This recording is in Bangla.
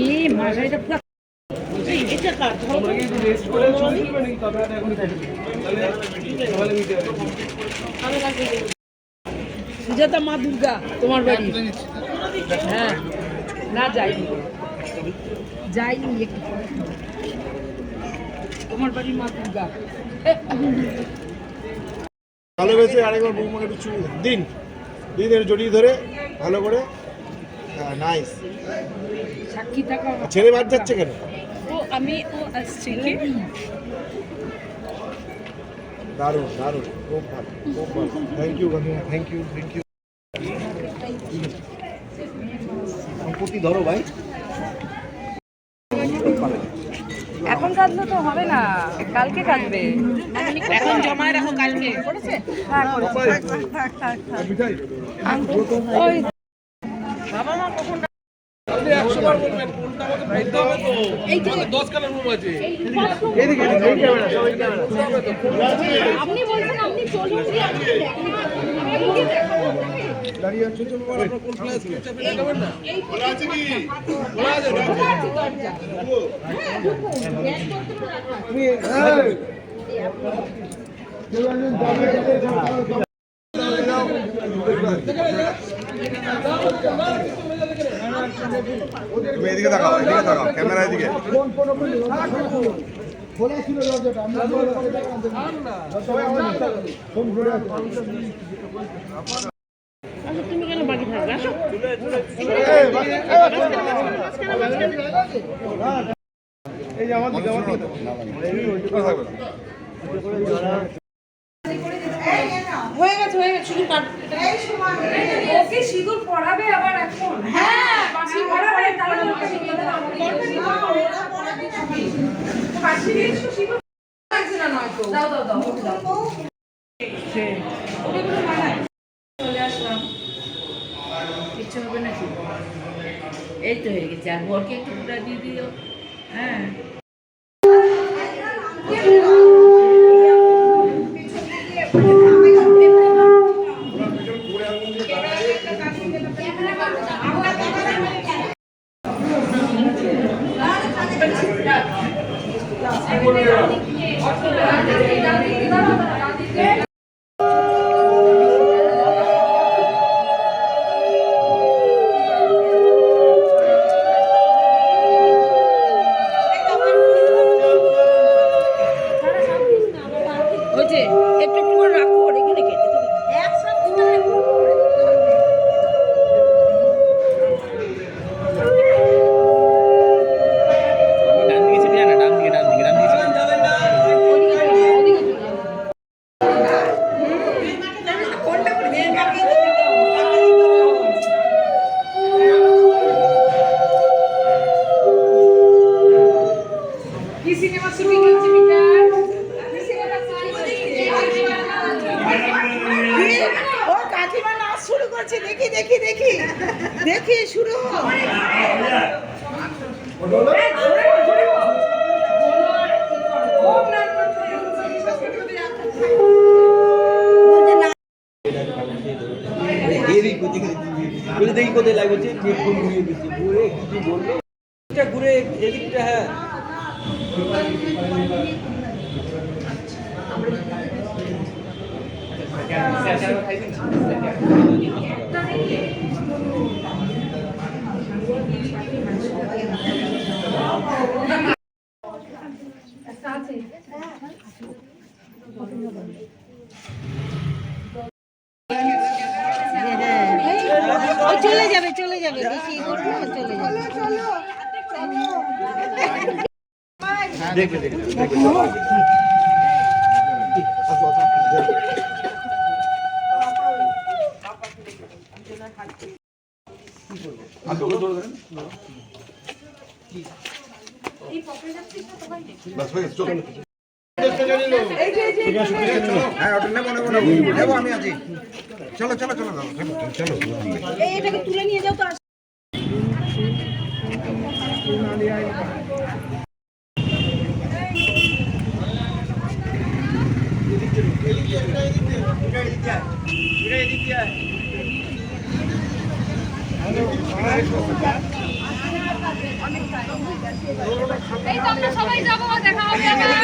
এই মাঝারিটা পুরো এটা কাট তোমরা কি একটু রেস্ট করে ছবি তুলবে নাকি তবে এখন থাকবে তাহলে নিতে হবে। সুজাতা মা দুর্গা তোমার বাড়ি? হ্যাঁ না যাইনি একটু তোমার বাড়ি মা দুর্গা। ভালোবেসে আরেকবার বৌমাকে একটু চুমু দিন দিন এর জড়িয়ে ধরে ভালো করে। হ্যাঁ নাইস। সাক্ষী থাকা ছেড়ে বাদ যাচ্ছে কেন? ও আসছে কি দারুণ দারুণ খুব ভালো খুব ভালো। থ্যাংক ইউ কাকিমা, থ্যাংক ইউ সম্পত্তি ধরো ভাই। এখন কাঁদলে তো হবে না, কালকে কাঁদবে। এখন জমায় রাখো, কালকে করেছে। হ্যাঁ করেছে। ওই বাবা মা কখন আপনি 100 বার বলবেন কোনটা আমাকে বলতে হবে তো। আমাদের 10 কালার রুম আছে। এদিকে এই ক্যামেরা সবাই ক্যামেরা। আপনি বলছেন আপনি চলুন দিয়ে আপনি দেখেন। দাঁড়িয়ে আছো চলো বাবা আপনার কোন ক্লাস কি চাপে লাগাবেন না। খোলা আছে কি? খোলা আছে দরজা। তুমি এই তুমি এদিকে তাকাও ক্যামেরা এদিকে। খোলা ছিল দরজাটা, আমরা ফোন ঘুরে আছে। তুমি কেন বাকি থাকবে? আসো এই আমাদের হয়ে গেছে শুধু ওকে সিঁদুর পরাবে আবার এখন। হ্যাঁ বাসি পরাবে তাহলে ওকে সিঁদুর বাসি দিয়ে সিঁদুর লাগছে না নয়তো। দাও ওকে কোনো মানায়। চলে আসলাম, ইচ্ছে হবে নাকি? এই তো হয়ে গেছে। আর বরকে একটু পুরা দিয়ে দিও। হ্যাঁ একটু করে রাখো, এখানে কেটে দেবে। কি সিনেমা শুটিং হচ্ছে বিকাশ? ও কাকিমা নাচ শুরু করছে, দেখি শুরু। দেখি কোথায় লাগছে ঘুরিয়ে দিচ্ছি ঘুরে কিছু বললো ঘুরে এদিকটা। হ্যাঁ চলে যাবে বেশি করবো, চলে যাবে। দেখবে আমি আছি। চলো এটাকে তুলে নিয়ে যাও তো। এই তো আমরা সবাই যাবো, দেখা হবে আবার।